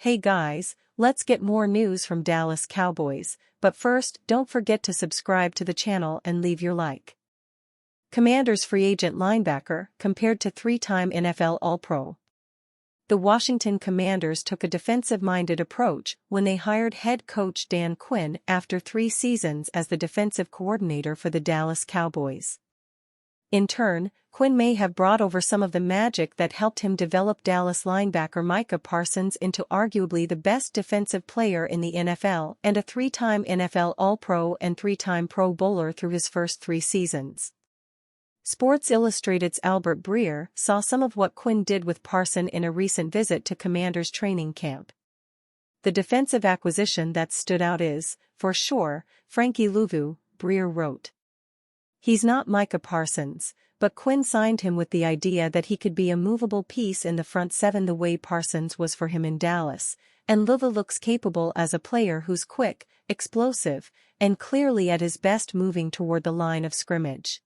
Hey guys, let's get more news from Dallas Cowboys, but first don't forget to subscribe to the channel and leave your like. Commanders free agent linebacker compared to three-time NFL All-Pro. The Washington Commanders took a defensive-minded approach when they hired head coach Dan Quinn after 3 seasons as the defensive coordinator for the Dallas Cowboys. In turn, Quinn may have brought over some of the magic that helped him develop Dallas linebacker Micah Parsons into arguably the best defensive player in the NFL and a 3-time NFL All-Pro and 3-time Pro Bowler through his first 3 seasons. Sports Illustrated's Albert Breer saw some of what Quinn did with Parson in a recent visit to Commanders training camp. The defensive acquisition that stood out is, for sure, Frankie Louvu, Breer wrote. He's not Micah Parsons, but Quinn signed him with the idea that he could be a movable piece in the front seven the way Parsons was for him in Dallas, and Louvu looks capable as a player who's quick, explosive, and clearly at his best moving toward the line of scrimmage.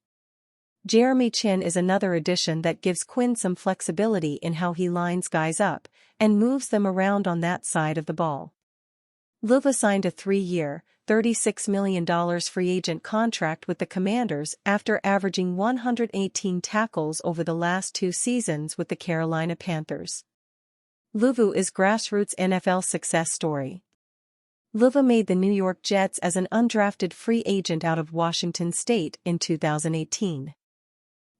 Jeremy Chinn is another addition that gives Quinn some flexibility in how he lines guys up and moves them around on that side of the ball. Louvu signed a 3-year, $36 million free agent contract with the Commanders after averaging 118 tackles over the last 2 seasons with the Carolina Panthers. Louvu is grassroots NFL success story. Louvu made the New York Jets as an undrafted free agent out of Washington State in 2018.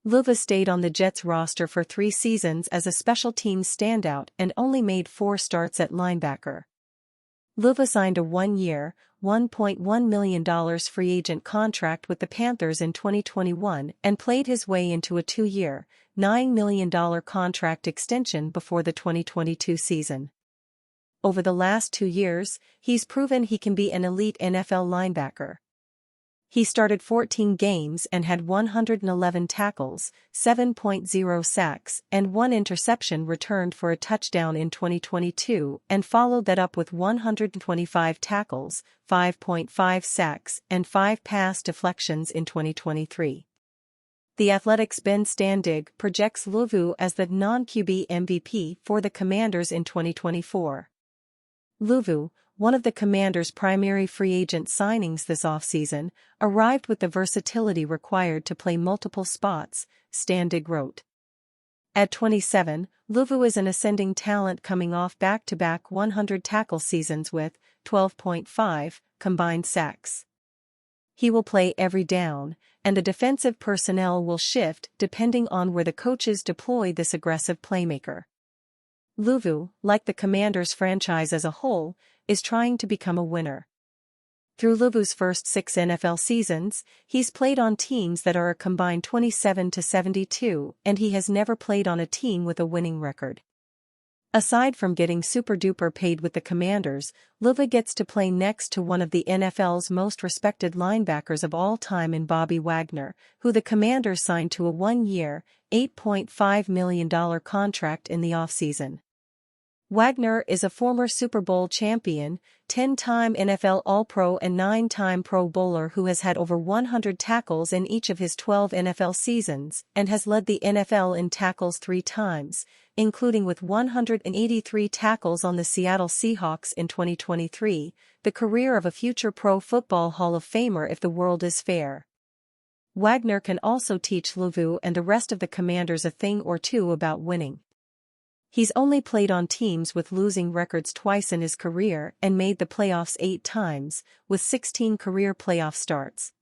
Louvu stayed on the Jets roster for 3 seasons as a special teams standout and only made 4 starts at linebacker. Louvu signed a 1-year, $1.1 million free agent contract with the Panthers in 2021 and played his way into a 2-year, $9 million contract extension before the 2022 season. Over the last 2 years, he's proven he can be an elite NFL linebacker. He started 14 games and had 111 tackles, 7.0 sacks, and 1 interception returned for a touchdown in 2022 and followed that up with 125 tackles, 5.5 sacks, and 5 pass deflections in 2023. The Athletic's Ben Standig projects Louvu as the non-QB MVP for the Commanders in 2024. Louvu, one of the Commanders' primary free agent signings this offseason, arrived with the versatility required to play multiple spots, Standig wrote. At 27, Louvu is an ascending talent coming off back-to-back 100-tackle seasons with 12.5 combined sacks. He will play every down, and the defensive personnel will shift depending on where the coaches deploy this aggressive playmaker. Louvu, like the Commanders franchise as a whole, is trying to become a winner. Through Louvu's first 6 NFL seasons, he's played on teams that are a combined 27-72, and he has never played on a team with a winning record. Aside from getting super-duper paid with the Commanders, Louvu gets to play next to one of the NFL's most respected linebackers of all time in Bobby Wagner, who the Commanders signed to a 1-year, $8.5 million contract in the offseason. Wagner is a former Super Bowl champion, 10-time NFL All-Pro and 9-time Pro Bowler who has had over 100 tackles in each of his 12 NFL seasons and has led the NFL in tackles 3 times, including with 183 tackles on the Seattle Seahawks in 2023, the career of a future Pro Football Hall of Famer if the world is fair. Wagner can also teach Louvu and the rest of the Commanders a thing or two about winning. He's only played on teams with losing records twice in his career and made the playoffs 8 times, with 16 career playoff starts.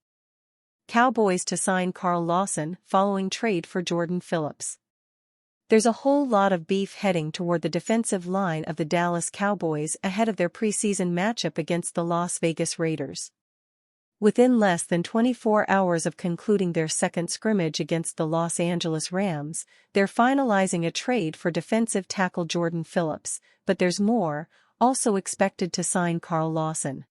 Cowboys to sign Carl Lawson following trade for Jordan Phillips. There's a whole lot of beef heading toward the defensive line of the Dallas Cowboys ahead of their preseason matchup against the Las Vegas Raiders. Within less than 24 hours of concluding their second scrimmage against the Los Angeles Rams, they're finalizing a trade for defensive tackle Jordan Phillips, but there's more, also expected to sign Carl Lawson.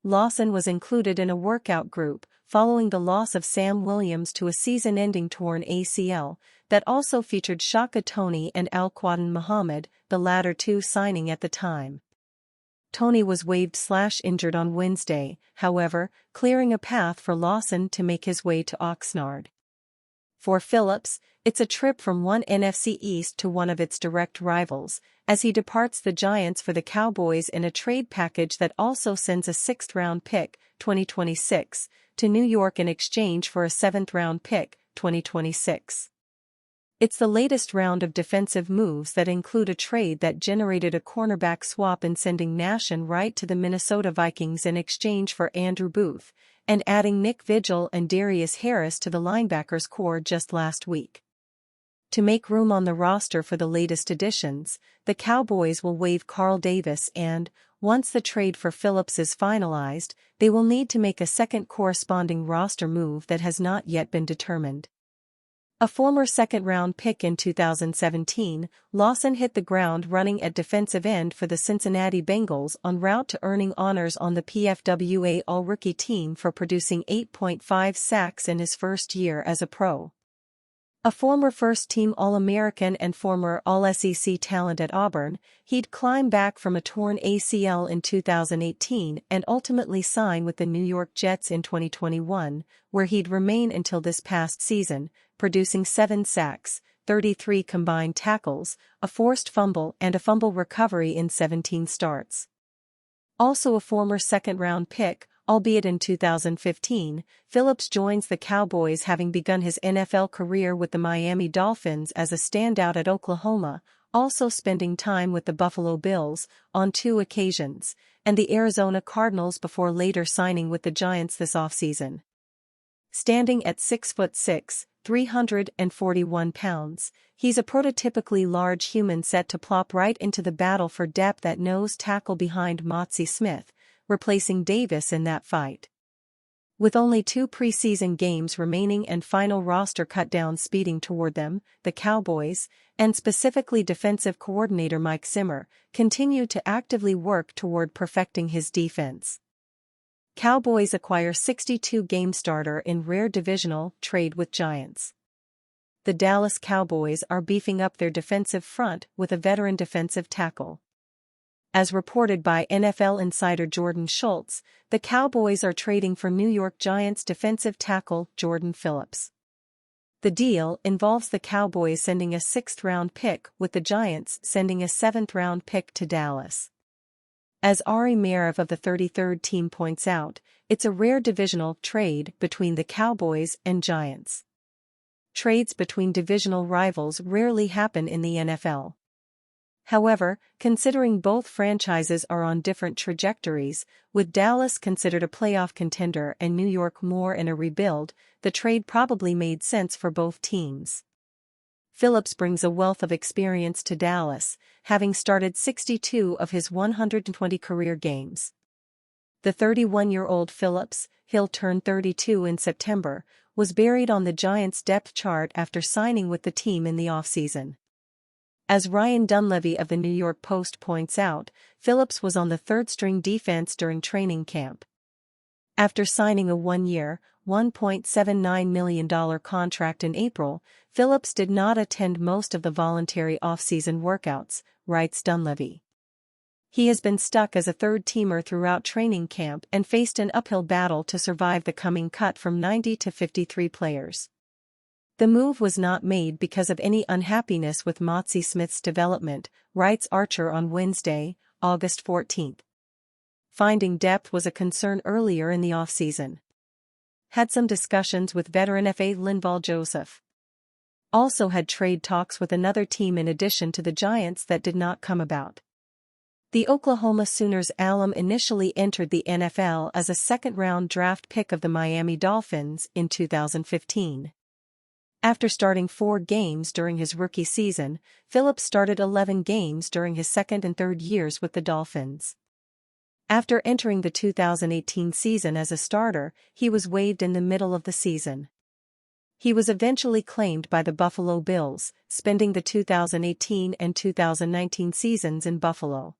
Lawson was included in a workout group following the loss of Sam Williams to a season-ending torn ACL that also featured Shaka Toney and Al-Quadin Muhammad, the latter 2 signing at the time. Toney was waived/injured on Wednesday, however, clearing a path for Lawson to make his way to Oxnard. For Phillips, it's a trip from one NFC East to one of its direct rivals, as he departs the Giants for the Cowboys in a trade package that also sends a 6th-round pick, 2026, to New York in exchange for a 7th-round pick, 2026. It's the latest round of defensive moves that include a trade that generated a cornerback swap in sending Nahshon Wright to the Minnesota Vikings in exchange for Andrew Booth, and adding Nick Vigil and Darius Harris to the linebackers core just last week. To make room on the roster for the latest additions, the Cowboys will waive Carl Davis and, once the trade for Phillips is finalized, they will need to make a second corresponding roster move that has not yet been determined. A former second-round pick in 2017, Lawson hit the ground running at defensive end for the Cincinnati Bengals en route to earning honors on the PFWA All-Rookie team for producing 8.5 sacks in his first year as a pro. A former first-team All-American and former All-SEC talent at Auburn, he'd climb back from a torn ACL in 2018 and ultimately sign with the New York Jets in 2021, where he'd remain until this past season, producing 7 sacks, 33 combined tackles, a forced fumble and a fumble recovery in 17 starts. Also a former second-round pick, albeit in 2015, Phillips joins the Cowboys, having begun his NFL career with the Miami Dolphins as a standout at Oklahoma, also spending time with the Buffalo Bills on 2 occasions, and the Arizona Cardinals before later signing with the Giants this offseason. Standing at 6'6", 341 pounds, he's a prototypically large human set to plop right into the battle for depth at nose tackle behind Motsy Smith, replacing Davis in that fight. With only 2 preseason games remaining and final roster cutdowns speeding toward them, the Cowboys, and specifically defensive coordinator Mike Zimmer, continue to actively work toward perfecting his defense. Cowboys acquire 62-game starter in rare divisional trade with Giants. The Dallas Cowboys are beefing up their defensive front with a veteran defensive tackle. As reported by NFL insider Jordan Schultz, the Cowboys are trading for New York Giants defensive tackle Jordan Phillips. The deal involves the Cowboys sending a 6th-round pick with the Giants sending a 7th-round pick to Dallas. As Ari Merev of the 33rd team points out, it's a rare divisional trade between the Cowboys and Giants. Trades between divisional rivals rarely happen in the NFL. However, considering both franchises are on different trajectories, with Dallas considered a playoff contender and New York more in a rebuild, the trade probably made sense for both teams. Phillips brings a wealth of experience to Dallas, having started 62 of his 120 career games. The 31-year-old Phillips, he'll turn 32 in September, was buried on the Giants' depth chart after signing with the team in the offseason. As Ryan Dunleavy of the New York Post points out, Phillips was on the third-string defense during training camp. After signing a 1-year, $1.79 million contract in April, Phillips did not attend most of the voluntary off-season workouts, writes Dunleavy. He has been stuck as a third-teamer throughout training camp and faced an uphill battle to survive the coming cut from 90 to 53 players. The move was not made because of any unhappiness with Motsy Smith's development, writes Archer on Wednesday, August 14. Finding depth was a concern earlier in the offseason. Had some discussions with veteran F.A. Linval Joseph. Also had trade talks with another team in addition to the Giants that did not come about. The Oklahoma Sooners alum initially entered the NFL as a second-round draft pick of the Miami Dolphins in 2015. After starting 4 games during his rookie season, Phillips started 11 games during his second and third years with the Dolphins. After entering the 2018 season as a starter, he was waived in the middle of the season. He was eventually claimed by the Buffalo Bills, spending the 2018 and 2019 seasons in Buffalo.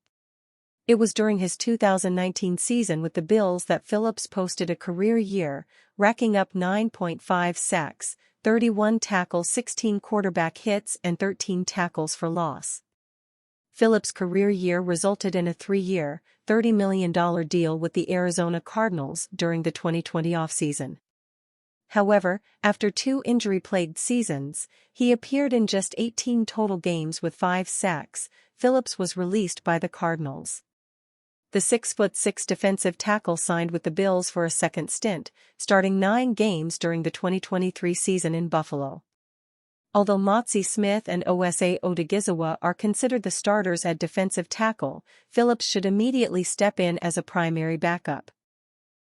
It was during his 2019 season with the Bills that Phillips posted a career year, racking up 9.5 sacks, 31 tackles, 16 quarterback hits and 13 tackles for loss. Phillips' career year resulted in a 3-year, $30 million deal with the Arizona Cardinals during the 2020 offseason. However, after 2 injury-plagued seasons, he appeared in just 18 total games with 5 sacks, Phillips was released by the Cardinals. The 6'6" defensive tackle signed with the Bills for a second stint, starting 9 games during the 2023 season in Buffalo. Although Motzie Smith and Osa Odigizwa are considered the starters at defensive tackle, Phillips should immediately step in as a primary backup.